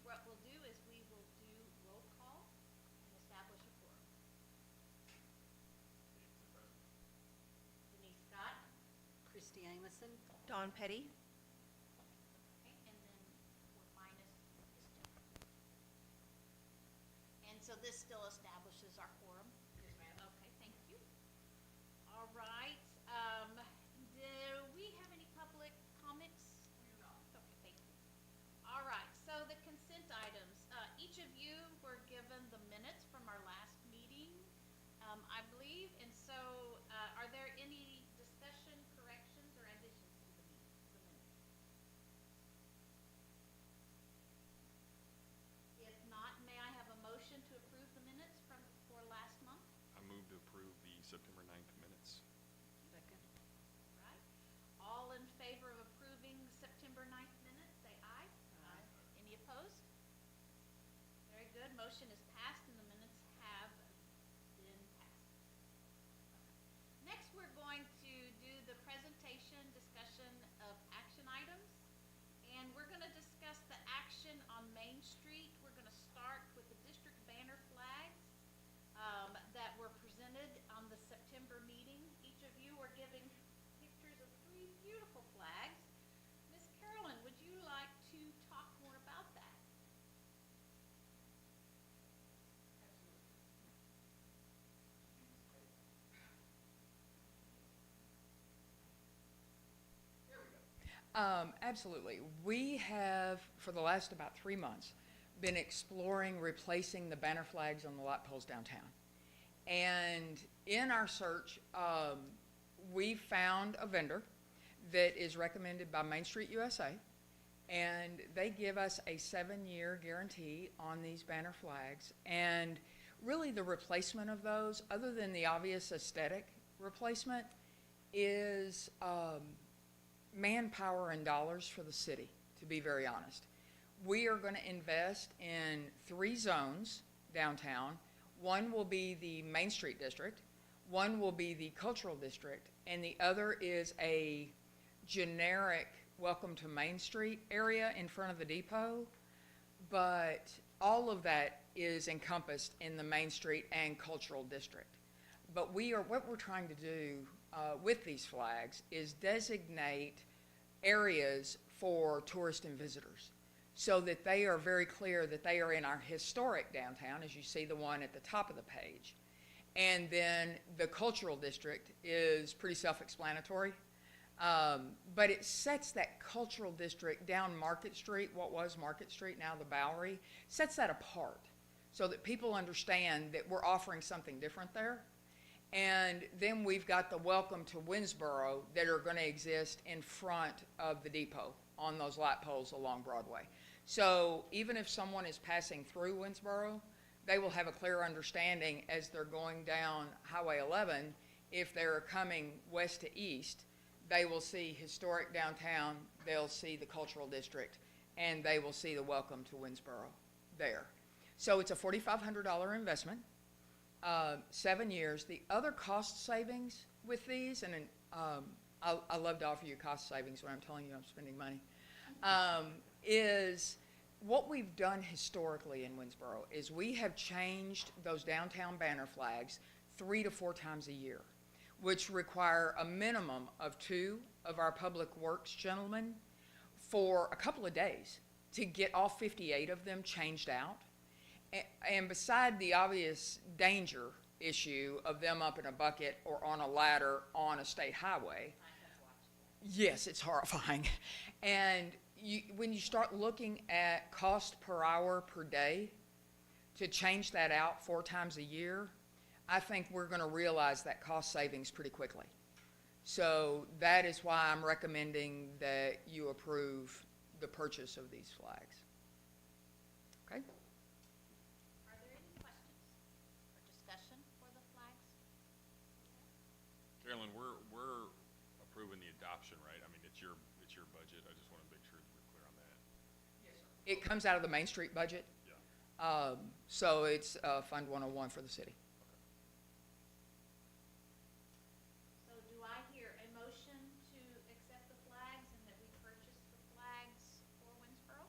what we'll do is we will do roll call and establish a quorum. Denise Scott. Christy Amison. Dawn Petty. Okay, and then we're minus this gentleman. And so this still establishes our quorum? Yes, ma'am. Okay, thank you. All right, do we have any public comments? We do not. Okay, thank you. All right, so the consent items, each of you were given the minutes from our last meeting, I believe, and so, are there any discussion, corrections, or additions to the minutes? If not, may I have a motion to approve the minutes for last month? I move to approve the September 9th minutes. Second. All right, all in favor of approving September 9th minutes, say aye. Aye. Any opposed? Very good, motion is passed and the minutes have been passed. Next, we're going to do the presentation, discussion of action items. And we're gonna discuss the action on Main Street. We're gonna start with the district banner flags, that were presented on the September meeting. Each of you are giving pictures of 3 beautiful flags. Ms. Carolyn, would you like to talk more about that? Absolutely. We have, for the last about 3 months, been exploring replacing the banner flags on the light poles downtown. And in our search, we found a vendor that is recommended by Main Street USA, and they give us a 7-year guarantee on these banner flags. And really the replacement of those, other than the obvious aesthetic replacement, is manpower and dollars for the city, to be very honest. We are going to invest in 3 zones downtown. One will be the Main Street District, one will be the Cultural District, and the other is a generic Welcome to Main Street area in front of the depot. But all of that is encompassed in the Main Street and Cultural District. But what we're trying to do with these flags is designate areas for tourists and visitors so that they are very clear that they are in our historic downtown, as you see the one at the top of the page. And then the Cultural District is pretty self-explanatory, but it sets that Cultural District down Market Street, what was Market Street, now the Bowery, sets that apart so that people understand that we're offering something different there. And then we've got the Welcome to Winnsboro that are going to exist in front of the depot on those light poles along Broadway. So even if someone is passing through Winnsboro, they will have a clear understanding as they're going down Highway 11. If they're coming west to east, they will see historic downtown, they'll see the Cultural District, and they will see the Welcome to Winnsboro there. So it's a $4,500 investment. 7 years. The other cost savings with these, and I love to offer you cost savings when I'm telling you I'm spending money, is what we've done historically in Winnsboro is we have changed those downtown banner flags 3 to 4 times a year, which require a minimum of 2 of our public works gentlemen for a couple of days to get all 58 of them changed out. And beside the obvious danger issue of them up in a bucket or on a ladder on a state highway, yes, it's horrifying. And when you start looking at cost per hour per day to change that out 4 times a year, I think we're going to realize that cost savings pretty quickly. So that is why I'm recommending that you approve the purchase of these flags. Okay? Are there any questions or discussion for the flags? Carolyn, we're approving the adoption, right? I mean, it's your budget. I just want to make sure that we're clear on that. Yes, sir. It comes out of the Main Street budget. Yeah. So it's Fund 101 for the city. So do I hear a motion to accept the flags and that we purchase the flags for Winnsboro?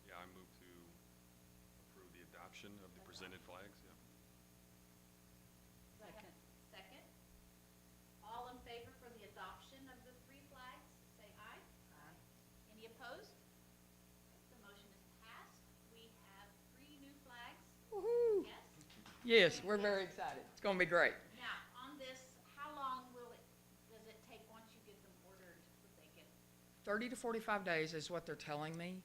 Yeah, I move to presented flags, yeah. Second. Second. All in favor for the adoption of the 3 flags, say aye. Aye. Any opposed? The motion is passed. We have 3 new flags. Woo-hoo. Yes? Yes, we're very excited. It's going to be great. Now, on this, how long does it take once you get them ordered, would they get? 30 to 45 days is what they're telling me.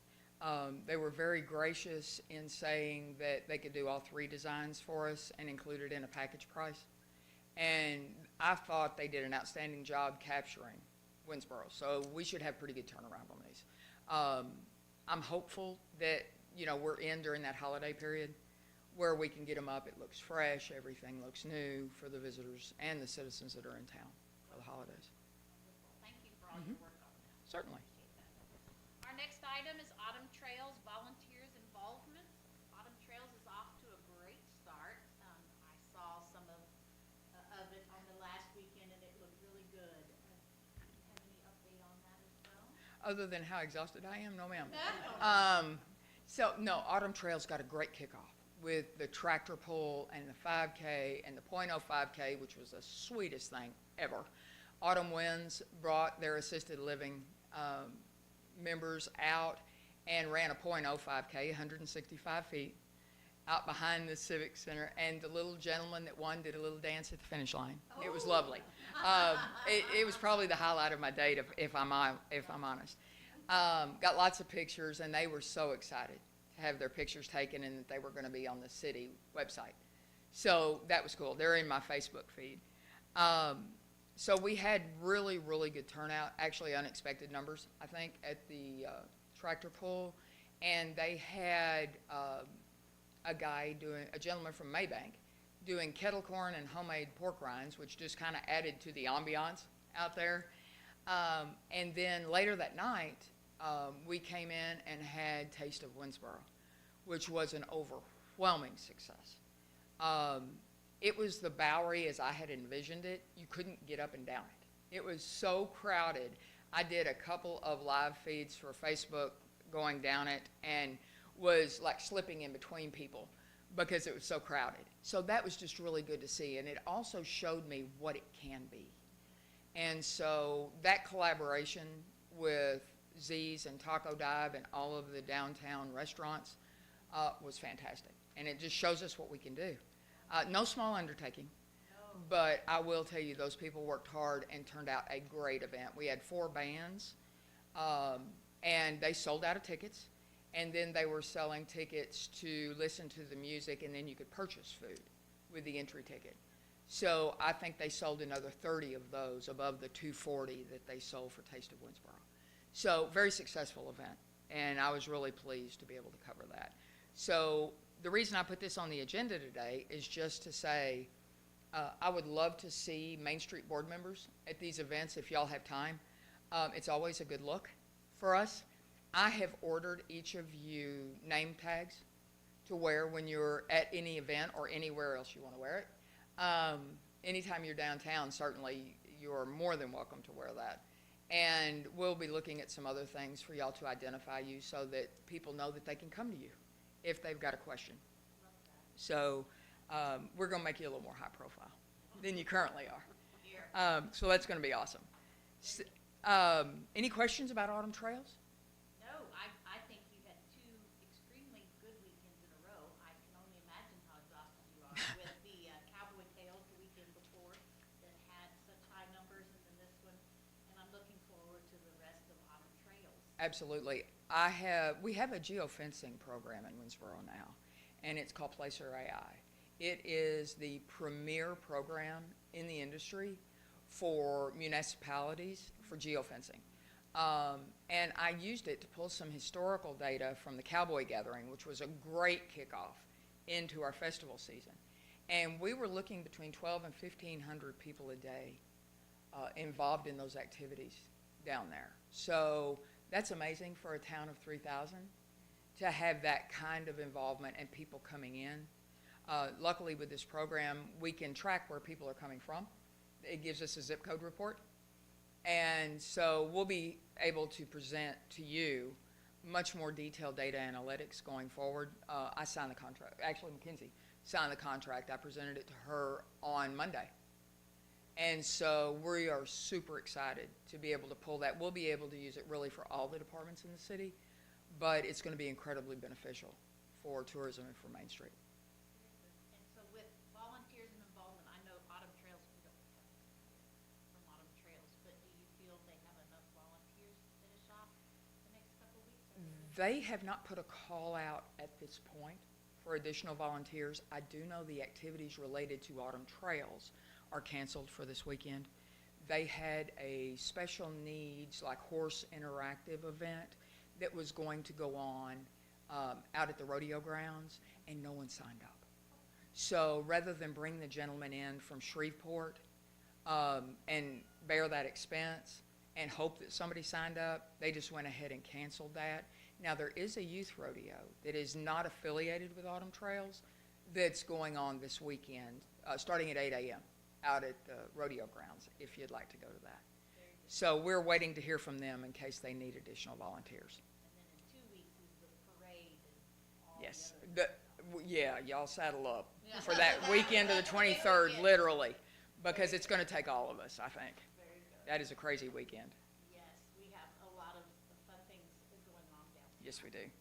They were very gracious in saying that they could do all 3 designs for us and include it in a package price. And I thought they did an outstanding job capturing Winsboro, so we should have pretty good turnaround on these. I'm hopeful that, we're in during that holiday period where we can get them up. It looks fresh, everything looks new for the visitors and the citizens that are in town for the holidays. Wonderful. Thank you for all your work on that. Certainly. Appreciate that. Our next item is Autumn Trails volunteers involvement. Autumn Trails is off to a great start. I saw some of it on the last weekend, and it looked really good. Have any update on that as well? Other than how exhausted I am, no ma'am. No. No, Autumn Trail's got a great kickoff with the tractor pull and the 5K and the .05 5K, which was the sweetest thing ever. Autumn Winds brought their assisted living members out and ran a .05 5K, 165 feet, out behind the Civic Center, and the little gentleman that won did a little dance at the finish line. It was lovely. It was probably the highlight of my day, if I'm honest. Got lots of pictures, and they were so excited to have their pictures taken and that they were going to be on the city website. So that was cool. They're in my Facebook feed. So we had really, really good turnout, actually unexpected numbers, I think, at the tractor pull. And they had a gentleman from Maybank, doing kettle corn and homemade pork rinds, which just kind of added to the ambiance out there. And then later that night, we came in and had Taste of Winsboro, which was an overwhelming success. It was the Bowery as I had envisioned it. You couldn't get up and down it. It was so crowded. I did a couple of live feeds for Facebook going down it and was like slipping in between people because it was so crowded. So that was just really good to see, and it also showed me what it can be. And so that collaboration with Z's and Taco Dive and all of the downtown restaurants was fantastic. And it just shows us what we can do. No small undertaking, but I will tell you those people worked hard and turned out a great event. We had 4 bands, and they sold out of tickets. And then they were selling tickets to listen to the music, and then you could purchase food with the entry ticket. So I think they sold another 30 of those above the 240 that they sold for Taste of Winsboro. So very successful event, and I was really pleased to be able to cover that. So the reason I put this on the agenda today is just to say I would love to see Main Street board members at these events if y'all have time. It's always a good look for us. I have ordered each of you name tags to wear when you're at any event or anywhere else you want to wear it. Anytime you're downtown, certainly you're more than welcome to wear that. And we'll be looking at some other things for y'all to identify you so that people know that they can come to you if they've got a question. So we're going to make you a little more high profile than you currently are. So that's going to be awesome. Any questions about Autumn Trails? No, I think you had 2 extremely good weekends in a row. I can only imagine how exhausted you are with the Cowboy Tales the weekend before that had such high numbers, and then this one. And I'm looking forward to the rest of Autumn Trails. Absolutely. We have a geofencing program in Winsboro now, and it's called Placer AI. It is the premier program in the industry for municipalities for geofencing. And I used it to pull some historical data from the Cowboy Gathering, which was a great kickoff into our festival season. And we were looking between 1,200 and 1,500 people a day involved in those activities down there. So that's amazing for a town of 3,000 to have that kind of involvement and people coming in. Luckily with this program, we can track where people are coming from. It gives us a zip code report. And so we'll be able to present to you much more detailed data analytics going forward. I signed the contract. Actually, McKinsey sign the contract. I presented it to her on Monday. And so we are super excited to be able to pull that. We'll be able to use it really for all the departments in the city, but it's going to be incredibly beneficial for tourism and for Main Street. And so with volunteers and involvement, I know Autumn Trails, we don't have from Autumn Trails, but do you feel they have enough volunteers to finish off the next couple of weeks? They have not put a call out at this point for additional volunteers. I do know the activities related to Autumn Trails are canceled for this weekend. They had a special needs, like horse interactive event that was going to go on out at the rodeo grounds, and no one signed up. So rather than bring the gentleman in from Shreveport and bear that expense and hope that somebody signed up, they just went ahead and canceled that. Now, there is a youth rodeo that is not affiliated with Autumn Trails that's going on this weekend, starting at 8 a.m. out at the rodeo grounds, if you'd like to go to that. So we're waiting to hear from them in case they need additional volunteers. And then in 2 weeks is the parade and all Yes, the other. yeah, y'all saddle up Yeah. for that weekend of the 23rd, literally, because it's going to take all of us, I think. Very good. That is a crazy weekend. Yes, we have a lot of fun things going on downtown. Yes, we do. And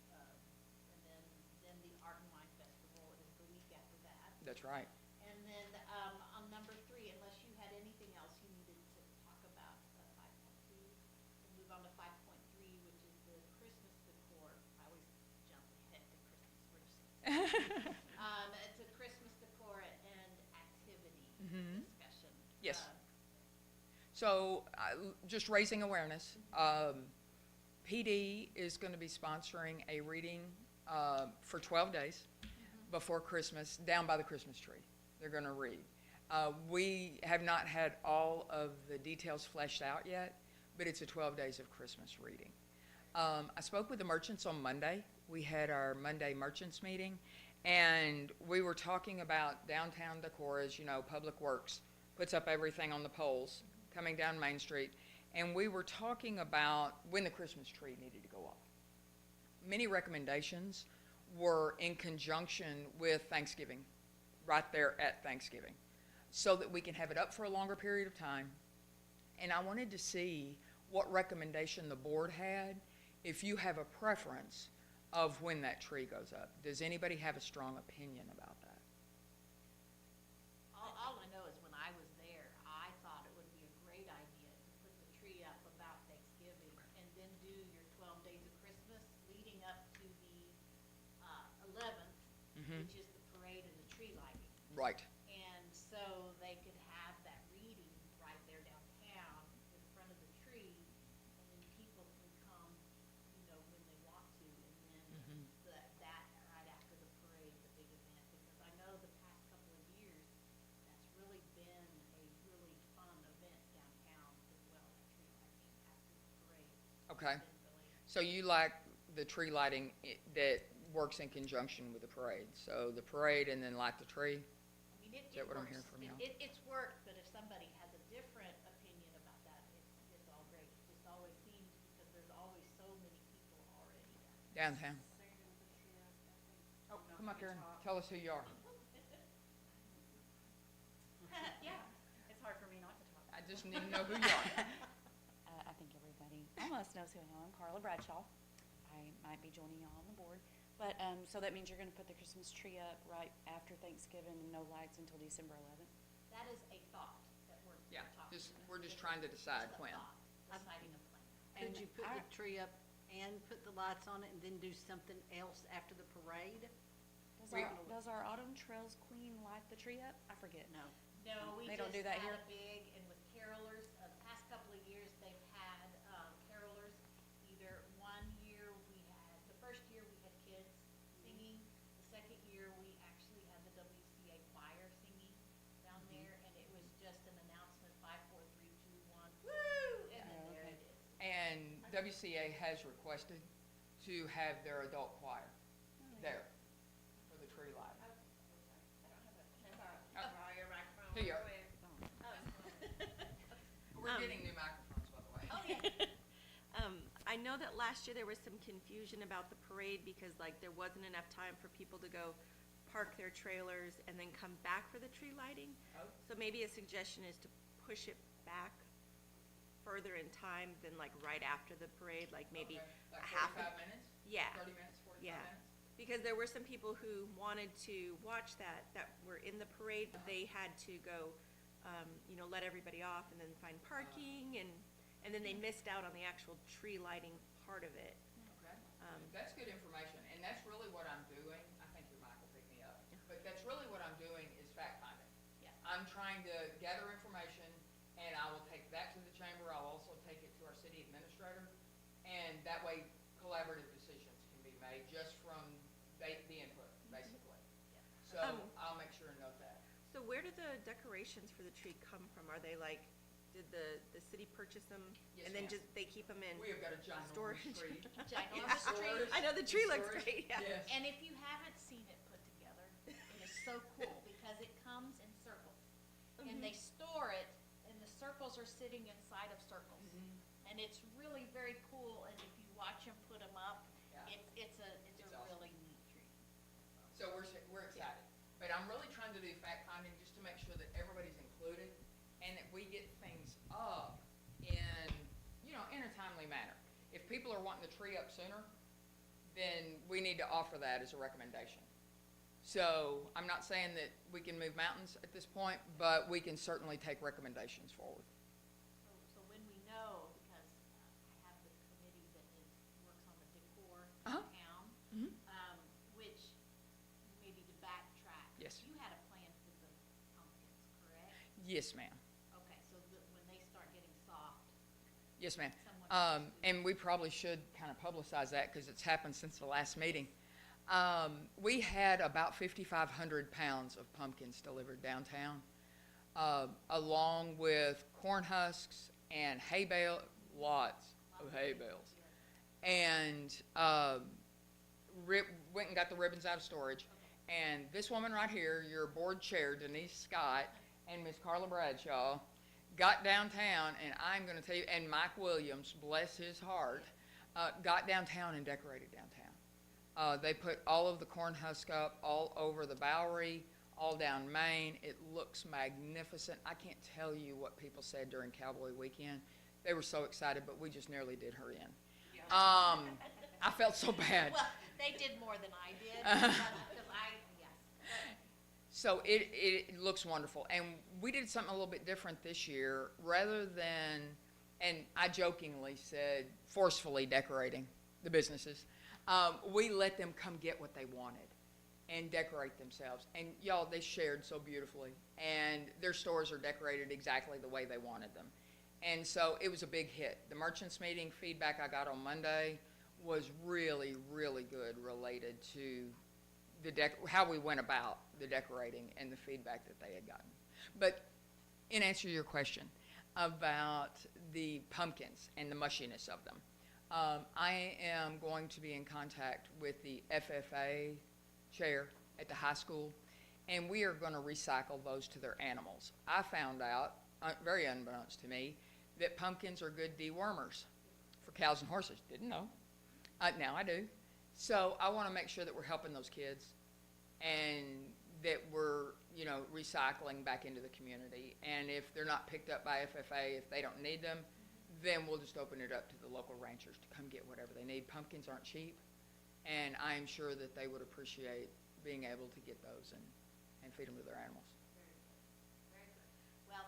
then the Art and Wine Festival is the week after that. That's right. And then, on number 3, unless you had anything else you needed to talk about, 5.2, we'll move on to 5.3, which is the Christmas decor. I always jump ahead to Christmas, we're just, it's a Christmas decor and activity discussion. Yes. Uh, So, just raising awareness. PD is going to be sponsoring a reading for 12 days before Christmas, down by the Christmas tree. They're going to read. We have not had all of the details fleshed out yet, but it's a 12 days of Christmas reading. I spoke with the merchants on Monday. We had our Monday merchants meeting, and we were talking about downtown decor. As you know, Public Works puts up everything on the poles coming down Main Street, and we were talking about when the Christmas tree needed to go up. Many recommendations were in conjunction with Thanksgiving, right there at Thanksgiving, so that we can have it up for a longer period of time. And I wanted to see what recommendation the board had, if you have a preference of when that tree goes up. Does anybody have a strong opinion about that? All I know is when I was there, I thought it would be a great idea to put the tree up about Thanksgiving and then do your 12 days of Christmas leading up to the 11th, which is the parade and the tree lighting. Right. And so they could have that reading right there downtown in front of the tree, and then people can come, when they want to, and then that right after the parade, the big event, because I know the past couple of years, that's really been a really fun event downtown as well, that tree lighting after the parade. Okay. It's been really, So you like the tree lighting that works in conjunction with the parade? So the parade and then light the tree? I mean, it Is that what I'm works. hearing from y'all? It's worked, but if somebody has a different opinion about that, it's all great. It just always seems, because there's always so many people already there. Downtown. Oh, come up here and tell us who you are. Yeah, it's hard for me not to talk. I just need to know who you are. I think everybody almost knows who I am. I'm Carla Bradshaw. I might be joining y'all on the board. But, so that means you're gonna put the Christmas tree up right after Thanksgiving and no lights until December 11th? That is a thought that we're Yeah, talking about. we're just trying to decide Just a when. thought, Deciding a plan. Could And you put the I- tree up and put the lights on it and then do something else after the parade? Does our Autumn Trails Queen light the tree up? I forget. No. No, we They just don't do that had here? a big, and with carolers, the past couple of years, they've had, carolers. Either one year the first year we had kids singing. The second year, we actually had the WCA choir singing down there, and it was just an announcement, 5, 4, 3, 2, 1, woo! And then Oh, there okay. it is. And WCA has requested to have their adult choir there for the tree lighting. Here you are. We're getting new microphones, by the way. Oh, yeah. I know that last year there was some confusion about the parade because like there wasn't enough time for people to go park their trailers and then come back for the tree lighting. Oh. So maybe a suggestion is to push it back further in time than like right after the parade, like maybe Okay, a like half. 45 minutes? Yeah. 30 minutes, 45 Yeah. minutes? Because there were some people who wanted to watch that were in the parade, but they had to go, let everybody off and then find parking, and then they missed out on the actual tree lighting part of it. Okay, that's good information, and that's really what I'm doing. I think your mic will pick me up, but that's really what I'm doing is fact finding. Yeah. I'm trying to gather information, and I will take that to the chamber. I'll also take it to our city administrator, and that way collaborative decisions can be made just from the input, basically. So I'll make sure and note that. So where do the decorations for the tree come from? Are they like, did the city purchase them? Yes, And then ma'am. just, they keep them in We have got a ginormous storage? tree. Ginormous tree. I know the tree looks Storage, great, yeah. Yes. And if you haven't seen it put together, it is so cool because it comes in circles. And they store it, and the circles are sitting inside of circles. And it's really very cool, and if you watch them put them up, Yeah. it's a It's awesome. really neat tree. So we're excited, but I'm really trying to do fact finding just to make sure that everybody's included and that we get things up in a timely manner. If people are wanting the tree up sooner, then we need to offer that as a recommendation. So I'm not saying that we can move mountains at this point, but we can certainly take recommendations forward. So when we know, because I have the committee that works on the decor Uh-huh. in town, Mhm. which, maybe to backtrack. Yes. You had a plan for the pumpkins, correct? Yes, ma'am. Okay, so when they start getting soft, Yes, ma'am. someone has to. And we probably should kind of publicize that because it's happened since the last meeting. We had about 5,500 pounds of pumpkins delivered downtown, along with corn husks and hay bale, lots of hay bales. And went and got the ribbons out of storage. And this woman right here, your board chair, Denise Scott, and Miss Carla Bradshaw, got downtown, and I'm going to tell you, and Mike Williams, bless his heart, got downtown and decorated downtown. They put all of the corn husk up all over the Bowery, all down Main. It looks magnificent. I can't tell you what people said during Cowboy Weekend. They were so excited, but we just nearly did her in. I felt so bad. Well, they did more than I did, because yes. So it looks wonderful. And we did something a little bit different this year. Rather than, and I jokingly said, forcefully decorating the businesses, we let them come get what they wanted and decorate themselves. And y'all, they shared so beautifully. And their stores are decorated exactly the way they wanted them. And so it was a big hit. The merchants meeting feedback I got on Monday was really, really good related to how we went about the decorating and the feedback that they had gotten. But in answer to your question about the pumpkins and the mushiness of them, I am going to be in contact with the FFA chair at the high school, and we are going to recycle those to their animals. I found out, very unbeknownst to me, that pumpkins are good dewormers for cows and horses. Didn't know. Now I do. So I want to make sure that we're helping those kids and that we're, recycling back into the community. And if they're not picked up by FFA, if they don't need them, then we'll just open it up to the local ranchers to come get whatever they need. Pumpkins aren't cheap, and I'm sure that they would appreciate being able to get those and feed them to their animals. Very good. Well,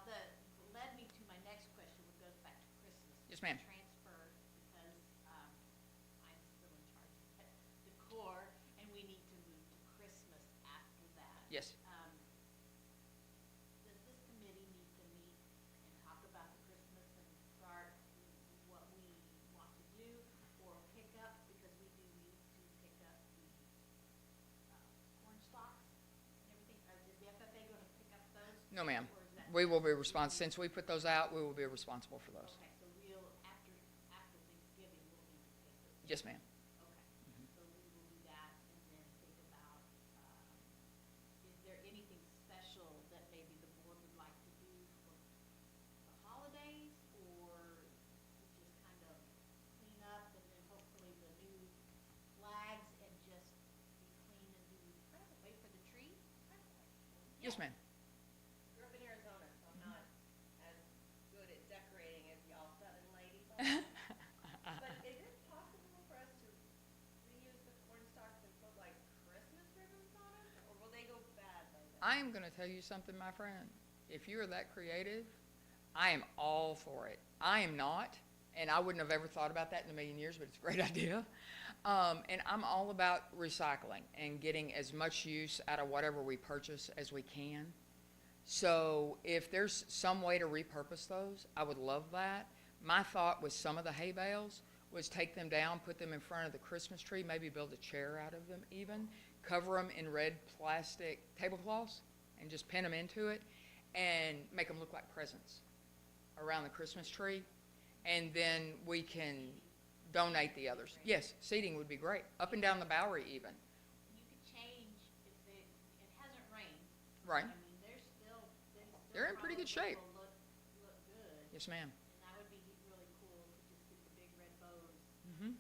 led me to my next question, which goes back to Christmas. Yes, ma'am. Transfer, because I'm still in charge of that decor, and we need to move to Christmas after that. Yes. Does this committee need to meet and talk about the Christmas and start what we want to do, or pick up, because we do need to pick up the corn stalks and everything? Is the FFA going to pick up those? No, ma'am. Or is that- We will be responsible. Since we put those out, we will be responsible for those. Okay, so after Thanksgiving, we'll need to take those. Yes, ma'am. Okay, so we will do that and then think about, is there anything special that maybe the board would like to do for the holidays? Or just kind of clean up and then hopefully the new flags and just be clean and do, wait for the tree Yes, ma'am. Grew up in Arizona, so I'm not as good at decorating as y'all southern ladies are. But is it possible for us to reuse the corn stalks and put like Christmas ribbons on them, or will they go bad like that? I am going to tell you something, my friend. If you are that creative, I am all for it. I am not, and I wouldn't have ever thought about that in a million years, but it's a great idea. And I'm all about recycling and getting as much use out of whatever we purchase as we can. So if there's some way to repurpose those, I would love that. My thought with some of the hay bales was take them down, put them in front of the Christmas tree, maybe build a chair out of them even, cover them in red plastic tablecloths, and just pin them into it, and make them look like presents around the Christmas tree. And then we can donate the others. Yes, seating would be great, up and down the Bowery even. You could change if it hasn't rained. Right. I mean, they still They're in pretty good shape. will look good. Yes, ma'am. And that would be really cool to just get the big red bows. Mm-hmm.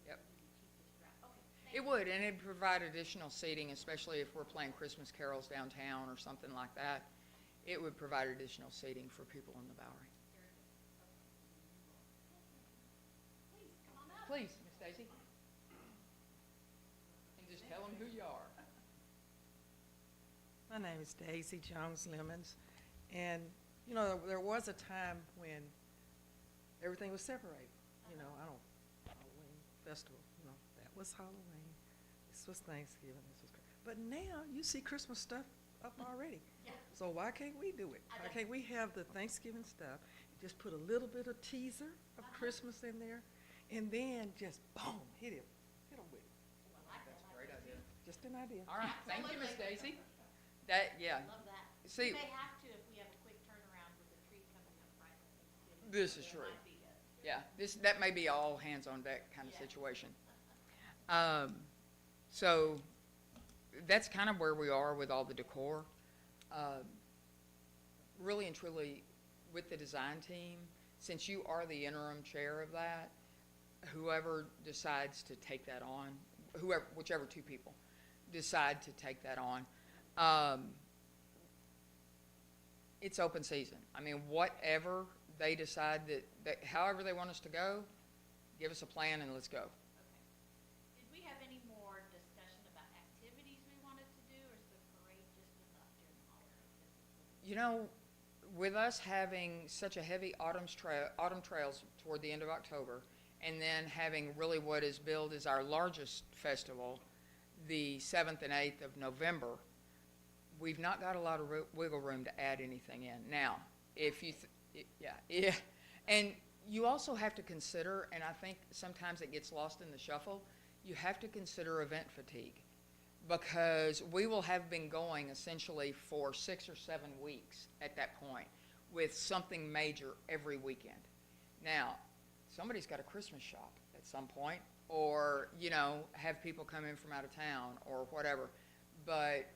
Yep. Would be the cheapest route. Okay. thank It you. would, and it'd provide additional seating, especially if we're playing Christmas carols downtown or something like that. It would provide additional seating for people in the Bowery. Please, come on up. Please, Miss Daisy. And just tell them who you are. My name is Daisy Jones Lemons, and, you know, there was a time when everything was separated. You know, Halloween festival, you know, that was Halloween, this was Thanksgiving, this was, but now you see Christmas stuff up already. Yeah. So why can't we do it? I Why know. can't we have the Thanksgiving stuff, just put a little bit of teaser of Christmas in there, and then just boom, hit 'em with it. Oh, I like that. That's a great idea. Just an idea. All right, thank you, Miss Absolutely. Daisy. That, yeah, Love that. See- We may have to if we have a quick turnaround with the tree coming up right at Thanksgiving. This is It true. might be a- yeah, that may be all hands on deck kind of Yeah. situation. So that's kind of where we are with all the decor. Really and truly, with the design team, since you are the interim chair of that, whoever decides to take that on, whichever two people decide to take that on, it's open season. I mean, whatever they decide that however they want us to go, give us a plan and let's go. Okay. Did we have any more discussion about activities we wanted to do, or is the parade just enough during the holidays? You know, with us having such a heavy autumn trails toward the end of October, and then having really what is billed as our largest festival, the 7th and 8th of November, we've not got a lot of wiggle room to add anything in. Now, if you, yeah, and you also have to consider, and I think sometimes it gets lost in the shuffle, you have to consider event fatigue, because we will have been going essentially for 6 or 7 weeks at that point with something major every weekend. Now, somebody's got a Christmas shop at some point, or, you know, have people come in from out of town or whatever. But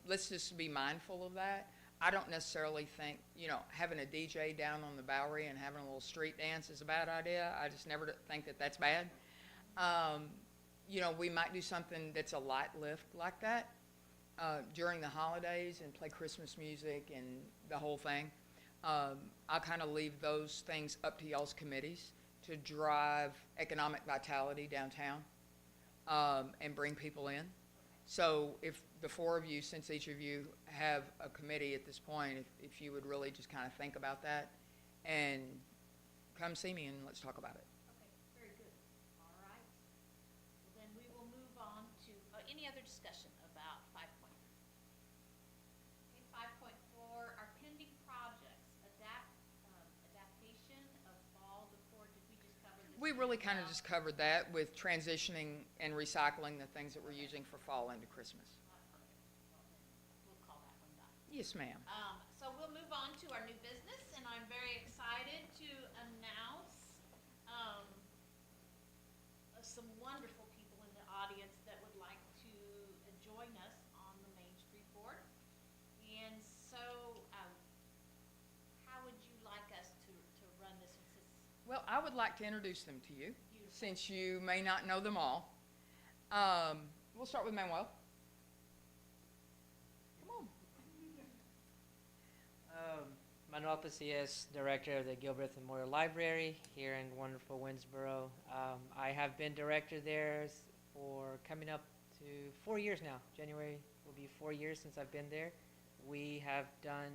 let's just be mindful of that. I don't necessarily think, you know, having a DJ down on the Bowery and having a little street dance is a bad idea. I just never think that that's bad. You know, we might do something that's a light lift like that during the holidays and play Christmas music and the whole thing. I'll kind of leave those things up to y'all's committees to drive economic vitality downtown and bring people in. So if the 4 of you, since each of you have a committee at this point, if you would really just kind of think about that and come see me and let's talk about it. Okay, very good. All right. Well, then we will move on to, any other discussion about 5.3? Okay, 5.4, our pending projects, adaptation of fall decor, did we just cover this? We really kind of Well, just covered that with transitioning and recycling the things that we're using for fall into Christmas. perfect. Well, then, we'll call that one done. Yes, ma'am. So we'll move on to our new business, and I'm very excited to announce some wonderful people in the audience that would like to join us on the Main Street Board. And so, how would you like us to run this one? Well, I would like to introduce them to you, Beautiful. since you may not know them all. We'll start with Manuel. Come on. Manuel Pasillas, Director of the Gilbreth Memorial Library here in wonderful Winsboro. I have been director there for coming up to 4 years now. January will be 4 years since I've been there. We have done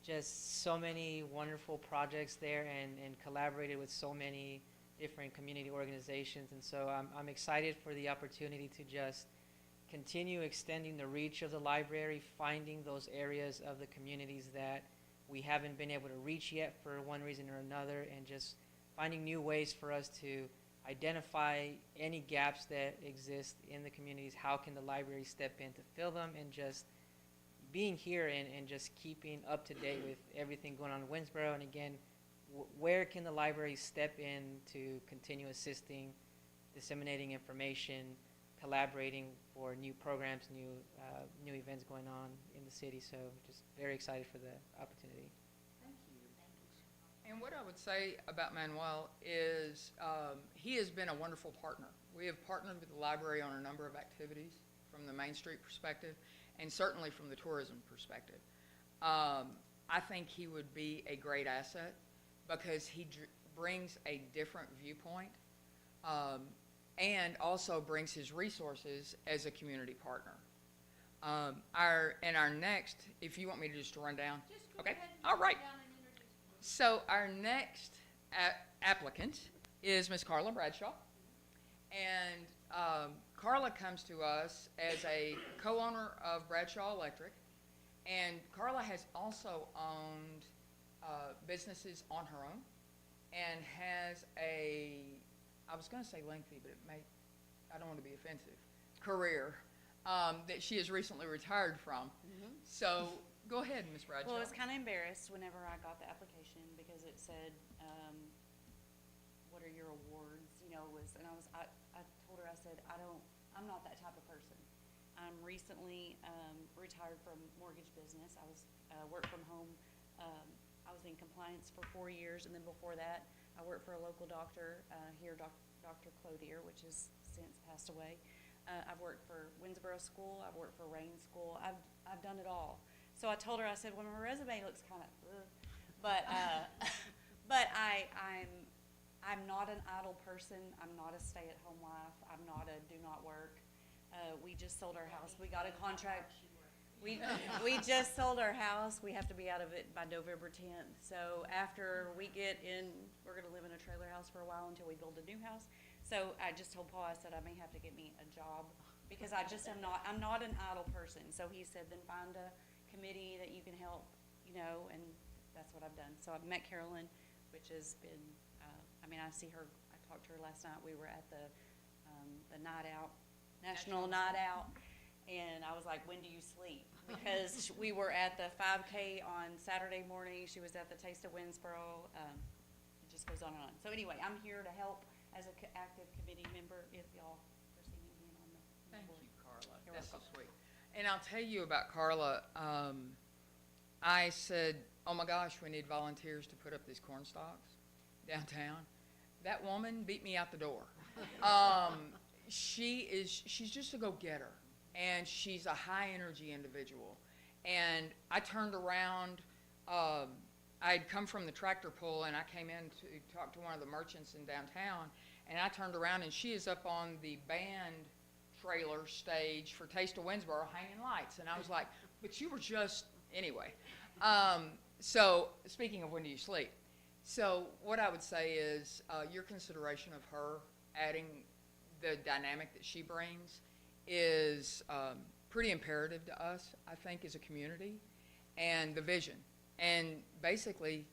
just so many wonderful projects there and collaborated with so many different community organizations. And so I'm excited for the opportunity to just continue extending the reach of the library, finding those areas of the communities that we haven't been able to reach yet for one reason or another, and just finding new ways for us to identify any gaps that exist in the communities. How can the library step in to fill them, and just being here and just keeping up to date with everything going on in Winsboro. And again, where can the library step in to continue assisting, disseminating information, collaborating for new programs, new events going on in the city. So just very excited for the opportunity. Thank you. And what I would say about Manuel is he has been a wonderful partner. We have partnered with the library on a number of activities from the Main Street perspective, and certainly from the tourism perspective. I think he would be a great asset because he brings a different viewpoint and also brings his resources as a community partner. Our next, if you want me to just run down. Just go Okay, ahead and all sit right. down and introduce yourself. So our next applicant is Ms. Carla Bradshaw. And Carla comes to us as a co-owner of Bradshaw Electric. And Carla has also owned businesses on her own and has a, I was going to say lengthy, but I don't want to be offensive, career that she has recently retired from. So go ahead, Ms. Bradshaw. Well, I was kind of embarrassed whenever I got the application because it said, what are your awards? You know, I told her, I said, I'm not that type of person. I'm recently retired from mortgage business. I was worked from home. I was in compliance for 4 years, and then before that, I worked for a local doctor here, Dr. Clothier, which has since passed away. I've worked for Winsboro School. I've worked for Rain School. I've done it all. So I told her, I said, well, my resume looks kind of, but I'm not an idle person. I'm not a stay-at-home wife. I'm not a do not work. We just sold our house. We got a contract. We just sold our house. We have to be out of it by November 10th. So after we get in, we're going to live in a trailer house for a while until we build a new house. So I just told Paul, I said, I may have to get me a job because I'm not an idle person. So he said, then find a committee that you can help, you know, and that's what I've done. So I've met Carolyn, which has been, I see her, I talked to her last night. We were at the night out, National Night Out. And I was like, when do you sleep? Because we were at the 5K on Saturday morning. She was at the Taste of Winsboro. It just goes on and on. So anyway, I'm here to help as an active committee member if y'all foresee me being on the Thank board. you, Carla. You're That's so welcome. sweet. And I'll tell you about Carla. I said, oh my gosh, we need volunteers to put up these corn stalks downtown. That woman beat me out the door. She's just a go-getter, and she's a high-energy individual. And I turned around. I'd come from the tractor pull, and I came in to talk to one of the merchants in downtown, and I turned around, and she is up on the band trailer stage for Taste of Winsboro hanging lights. And I was like, but you were just, anyway. So speaking of when do you sleep, so what I would say is your consideration of her adding the dynamic that she brings is pretty imperative to us, I think, as a community, and the vision. And basically,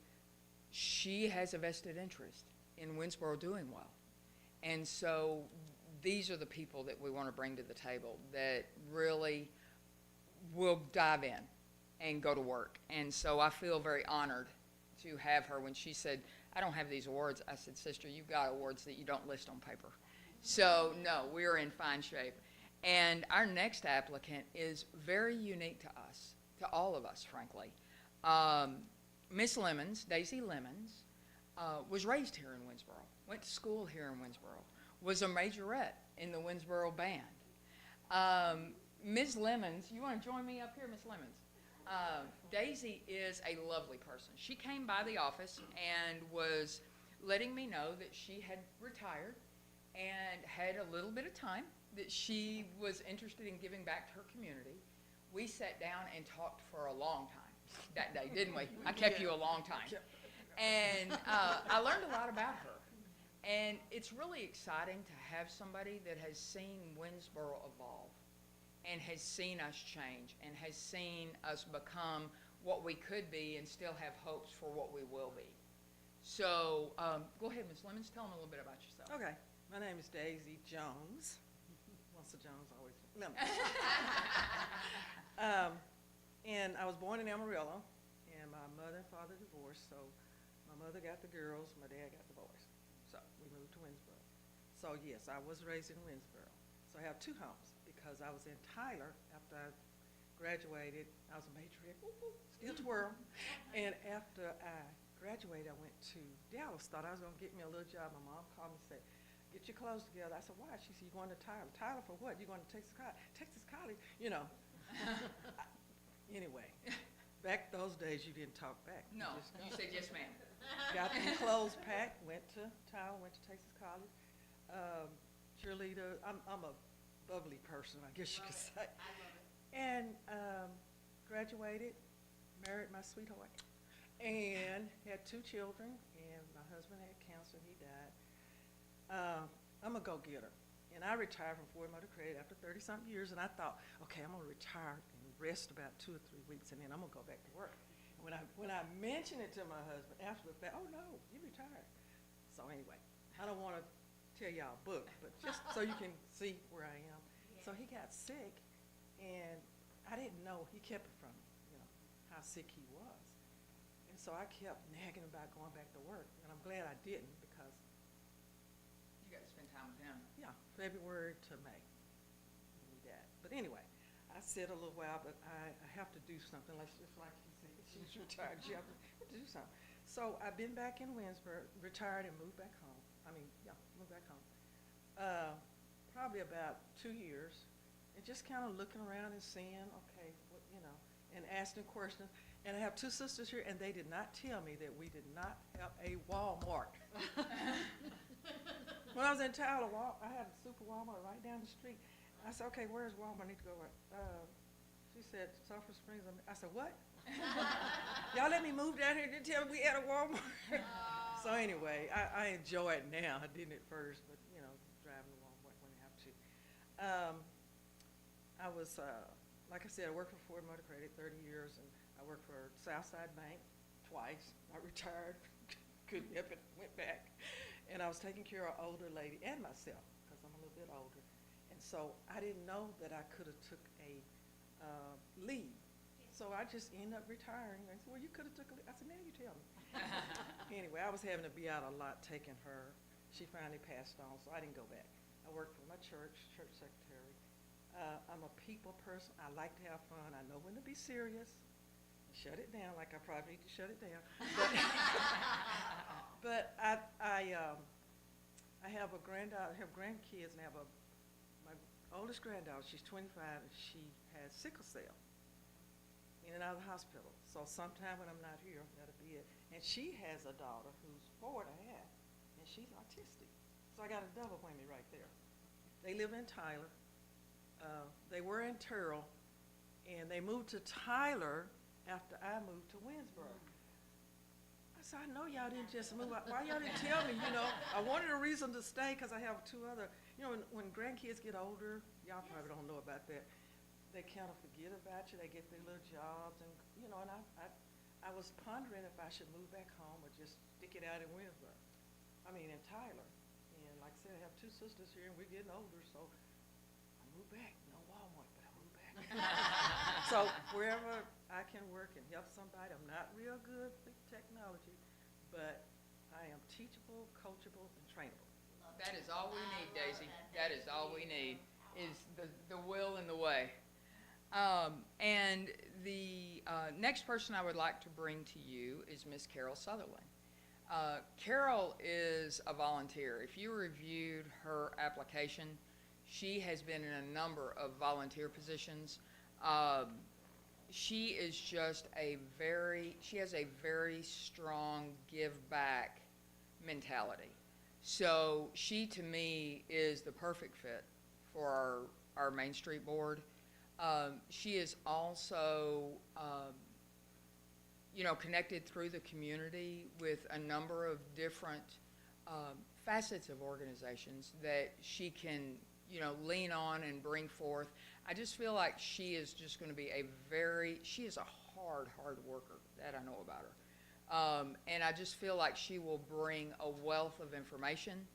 she has a vested interest in Winsboro doing well. And so these are the people that we want to bring to the table that really will dive in and go to work. And so I feel very honored to have her. When she said, I don't have these awards, I said, sister, you've got awards that you don't list on paper. So no, we're in fine shape. And our next applicant is very unique to us, to all of us, frankly. Miss Lemons, Daisy Lemons, was raised here in Winsboro, went to school here in Winsboro, was a majorette in the Winsboro band. Ms. Lemons, you want to join me up here, Miss Lemons? Daisy is a lovely person. She came by the office and was letting me know that she had retired and had a little bit of time, that she was interested in giving back to her community. We sat down and talked for a long time that day, didn't we? I kept you a long time. And I learned a lot about her. And it's really exciting to have somebody that has seen Winsboro evolve and has seen us change and has seen us become what we could be and still have hopes for what we will be. So go ahead, Ms. Lemons, tell them a little bit about yourself. Okay, my name is Daisy Jones. Once a Jones, always Lemons. And I was born in Amarillo, and my mother and father divorced, so my mother got the girls, my dad got the boys. So we moved to Winsboro. So yes, I was raised in Winsboro. So I have two homes because I was in Tyler after I graduated. I was a matriarch, still twirl. And after I graduated, I went to Dallas, thought I was gonna get me a little job. My mom called me and said, get your clothes together. I said, why? She said, you going to Tyler? Tyler for what? You going to Texas College? Texas College, you know. Anyway, back those days, you didn't talk back. No, you said yes, ma'am. Got the clothes packed, went to Tyler, went to Texas College. Cheerleader, I'm a bubbly person, I guess you could say. I love it. And graduated, married my sweetheart, and had 2 children, and my husband had cancer, he died. I'm a go-getter, and I retired from Ford Motor Credit after 30-something years, and I thought, okay, I'm gonna retire and rest about 2 or 3 weeks, and then I'm gonna go back to work. And when I mentioned it to my husband after the fact, oh no, you retired. So anyway, I don't wanna tell y'all a book, but just so you can see where I am. So he got sick, and I didn't know, he kept it from me, you know, how sick he was. And so I kept nagging about going back to work, and I'm glad I didn't because, You got to spend time with him. yeah, February to May, when he died. But anyway, I said a little while, but I have to do something, like, just like he said, she's retired, she have to do something. So I've been back in Winsboro, retired and moved back home. Moved back home. Probably about 2 years, and just kind of looking around and seeing, okay, what, you know, and asking questions. And I have 2 sisters here, and they did not tell me that we did not have a Walmart. When I was in Tyler, I had a super Walmart right down the street. I said, okay, where's Walmart? I need to go. She said, Sulphur Springs. I said, what? Y'all let me move down here and didn't tell me we had a Walmart. So anyway, I enjoy it now. I didn't at first, but you know, driving to Walmart when I have to. I was, like I said, I worked for Ford Motor Credit 30 years, and I worked for Southside Bank twice. I retired, couldn't help it, went back. And I was taking care of an older lady and myself, because I'm a little bit older. And so I didn't know that I could have took a leave. So I just ended up retiring. They said, well, you could have took a leave. I said, now you tell me. Anyway, I was having to be out a lot taking her. She finally passed on, so I didn't go back. I worked for my church secretary. I'm a people person. I like to have fun. I know when to be serious. Shut it down, like I probably need to shut it down. But I have a granddaughter, I have grandkids, and I have my oldest granddaughter, she's 25, and she has sickle cell, in and out of the hospital. So sometime when I'm not here, that'll be it. And she has a daughter who's 4 and a half, and she's autistic. So I got a double whammy right there. They live in Tyler. They were in Terrell, and they moved to Tyler after I moved to Winsboro. I said, I know y'all didn't just move out. Why y'all didn't tell me, you know? I wanted a reason to stay because I have 2 other, you know, when grandkids get older, y'all probably don't know about that. They kind of forget about you. They get their little jobs, and you know. And I was pondering if I should move back home or just stick it out in Winsboro. I mean, in Tyler. And like I said, I have 2 sisters here, and we're getting older, so I moved back. No Walmart, but I moved back. So wherever I can work and help somebody, I'm not real good with technology, but I am teachable, coachable, and trainable. That is all we need, Daisy. That is all we need, is the will and the way. And the next person I would like to bring to you is Miss Carol Sutherland. Carol is a volunteer. If you reviewed her application, she has been in a number of volunteer positions. she is just she has a very strong give back mentality. So she, to me, is the perfect fit for our Main Street Board. She is also, connected through the community with a number of different facets of organizations that she can, lean on and bring forth. I just feel like she is just going to be she is a hard worker. That I know about her. And I just feel like she will bring a wealth of information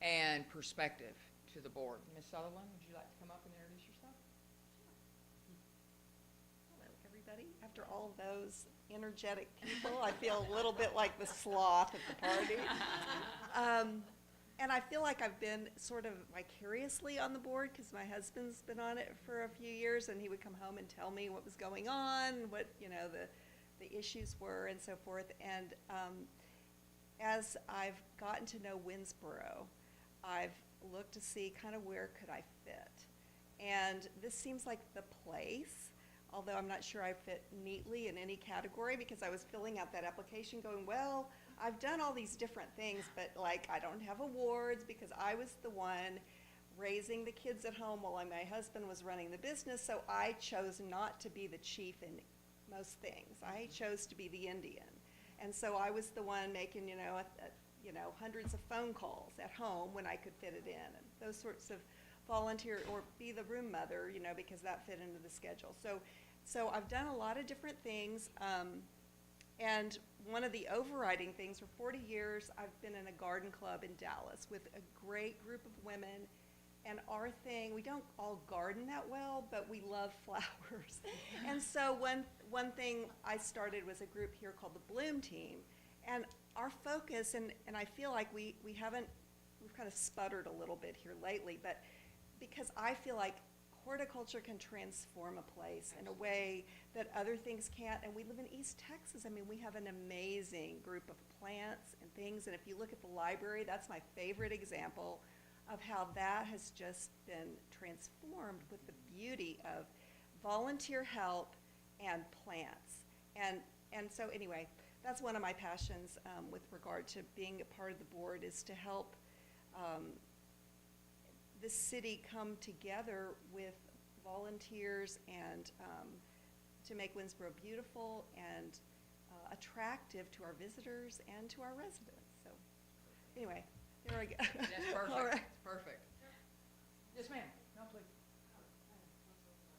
and perspective to the board. Ms. Sutherland, would you like to come up and introduce yourself? Hello, everybody. After all those energetic people, I feel a little bit like the sloth at the party. And I feel like I've been sort of vicariously on the board because my husband's been on it for a few years, and he would come home and tell me what was going on, what, the issues were and so forth. And as I've gotten to know Winnsboro, I've looked to see kind of where could I fit. And this seems like the place, although I'm not sure I fit neatly in any category, because I was filling out that application going, well, I've done all these different things, but I don't have awards because I was the one raising the kids at home while my husband was running the business, so I chose not to be the chief in most things. I chose to be the Indian. And so I was the one making, hundreds of phone calls at home when I could fit it in, and those sorts of volunteer, or be the room mother, because that fit into the schedule. So I've done a lot of different things, and one of the overriding things, for 40 years, I've been in a garden club in Dallas with a great group of women. And our thing, we don't all garden that well, but we love flowers. And so one thing I started was a group here called the Bloom Team. And our focus, and I feel like we've kind of sputtered a little bit here lately, but because I feel like horticulture can transform a place in a way that other things can't. And we live in East Texas. I mean, we have an amazing group of plants and things. And if you look at the library, that's my favorite example of how that has just been transformed with the beauty of volunteer help and plants. And so anyway, that's one of my passions with regard to being a part of the board, is to help the city come together with volunteers and to make Winnsboro beautiful and attractive to our visitors and to our residents. So anyway, there I go. That's perfect. All right. That's perfect. Yes, ma'am. No, please.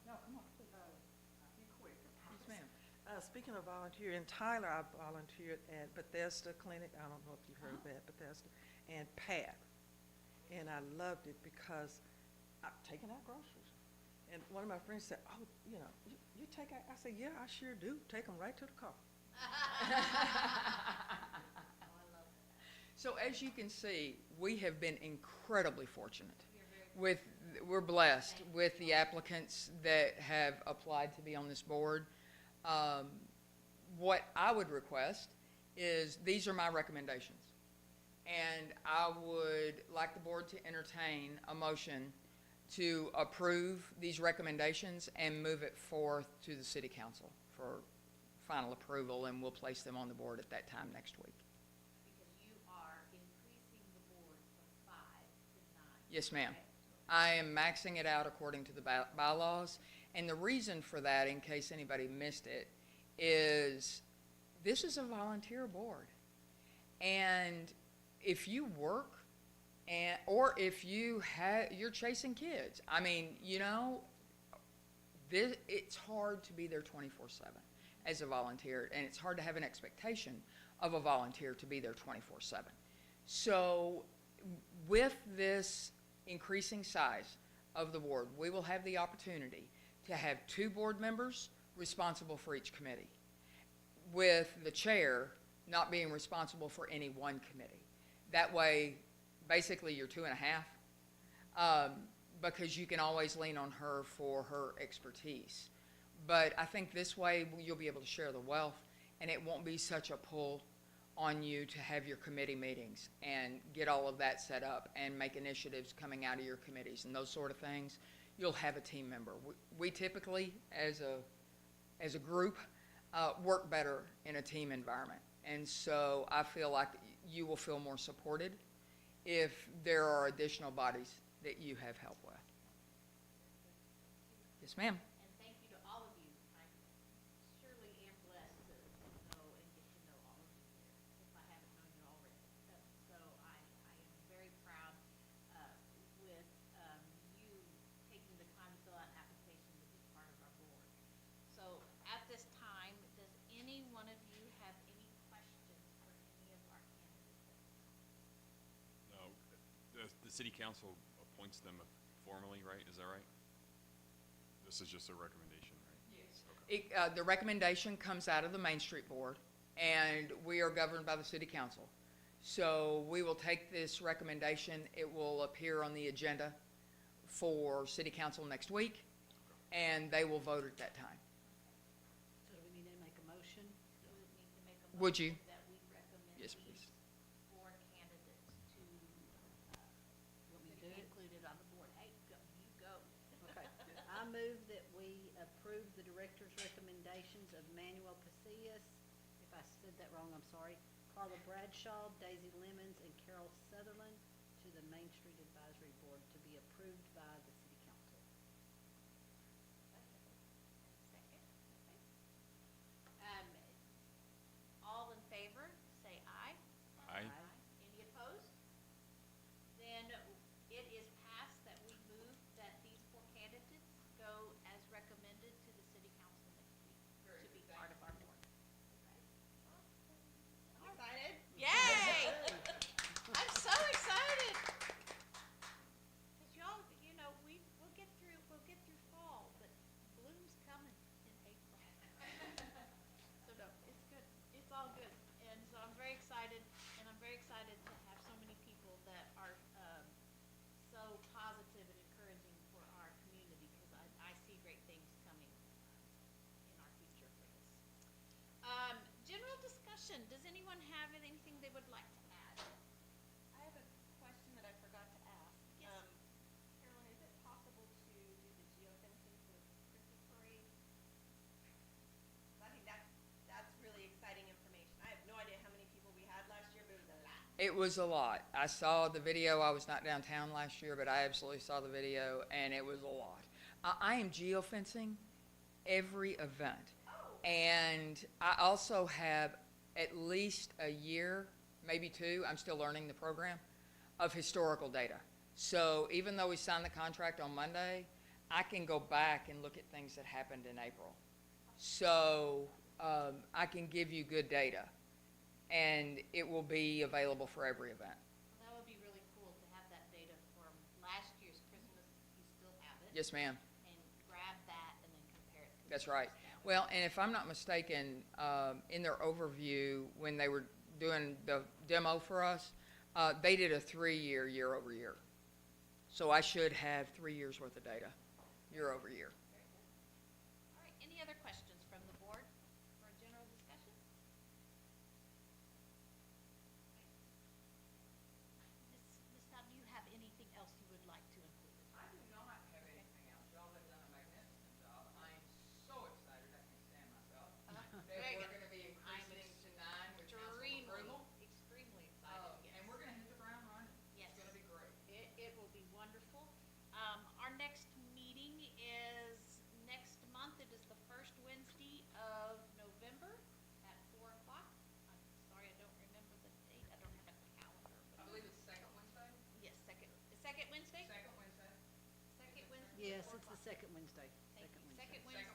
No, come on, please. Be quick, I Yes, promise. ma'am. Speaking of volunteer, in Tyler, I volunteered at Bethesda Clinic. I don't know if you've heard of that, Bethesda, and PATH. And I loved it because I'm taking out groceries. And one of my friends said, oh, you take out? I said, yeah, I sure do. Take them right to the car. So as you can see, we have been incredibly fortunate. We're blessed with the applicants that have applied to be on this board. What I would request is, these are my recommendations. And I would like the board to entertain a motion to approve these recommendations and move it forth to the city council for final approval, and we'll place them on the board at that time next week. Because you are increasing the board from 5 to 9. Yes, ma'am. Okay. I am maxing it out according to the bylaws. And the reason for that, in case anybody missed it, is this is a volunteer board. And if you work, or if you're chasing kids, I mean, it's hard to be there 24/7 as a volunteer, and it's hard to have an expectation of a volunteer to be there 24/7. So with this increasing size of the board, we will have the opportunity to have 2 board members responsible for each committee, with the chair not being responsible for any one committee. That way, basically, you're 2.5, because you can always lean on her for her expertise. But I think this way you'll be able to share the wealth, and it won't be such a pull on you to have your committee meetings and get all of that set up and make initiatives coming out of your committees and those sort of things. You'll have a team member. We typically, as a as a group, work better in a team environment. And so I feel like you will feel more supported if there are additional bodies that you have help with. Yes, ma'am. And thank you to all of you. I surely am blessed to know and get to know all of you here, if I haven't known you already. So I am very proud with you taking the time to fill out an application to be part of our board. So at this time, does any one of you have any questions for any of our candidates? No, the city council appoints them formally, right? Is that right? This is just a recommendation, right? Yes. The recommendation comes out of the Main Street Board, and we are governed by the city council. So we will take this recommendation, it will appear on the agenda for city council next week, and they will vote at that time. So do we need to make a motion? We would need to make a Would you? motion that we recommend Yes, these please. 4 candidates to Want me to be do it? included on the board. Hey, you go. Okay. I move that we approve the director's recommendations of Manuel Pasillas, if I said that wrong, I'm sorry, Carla Bradshaw, Daisy Lemons, and Carol Sutherland to the Main Street Advisory Board to be approved by the city council. Second, okay. All in favor, say aye. Aye. Any opposed? Then it is passed that we move that these 4 candidates go as recommended to the city council next week to be part of our board. Excited? Yay! I'm so excited. 'Cause y'all, we'll get through fall, but bloom's coming in April. So no, it's good. It's all good. And so I'm very excited, and I'm very excited to have so many people that are so positive and encouraging for our community, because I see great things coming in our future for this. General discussion. Does anyone have anything they would like to add? I have a question that I forgot to ask. Yes. Carolyn, is it possible to do the geofencing for the Christmas parade? I think that's really exciting information. I have no idea how many people we had last year, but it was a lot. It was a lot. I saw the video. I was not downtown last year, but I absolutely saw the video, and it was a lot. I am geofencing every event. And I also have at least a year, maybe 2, I'm still learning the program, of historical data. So even though we signed the contract on Monday, I can go back and look at things that happened in April. So I can give you good data, and it will be available for every event. Well, that would be really cool to have that data from last year's Christmas. You still have it. Yes, ma'am. And grab that and then compare it to. That's this right. year's data. Well, and if I'm not mistaken, in their overview, when they were doing the demo for us, they did a 3-year, year-over-year. So I should have 3 years' worth of data, year-over-year. Very good. All right, any other questions from the board for a general discussion? Ms. Todd, do you have anything else you would like to include? I do not have anything else. Y'all have done a magnificent job. I am so excited. I can't stand myself. That Very we're good. going to be I'm increasing to 9 with council Extremely, approval. extremely excited, yes. And we're going to hit the ground running. Yes. It's going to be great. It will be wonderful. Our next meeting is next month. It is the first Wednesday of November at 4 o'clock. I'm sorry, I don't remember the date. I don't have a calendar. I believe it's second Wednesday? Yes, second Wednesday? Second Wednesday? Second Wednesday? Yes, at 4 it's the o'clock. second Wednesday. Thank Second you. Wednesday. Second Wednesday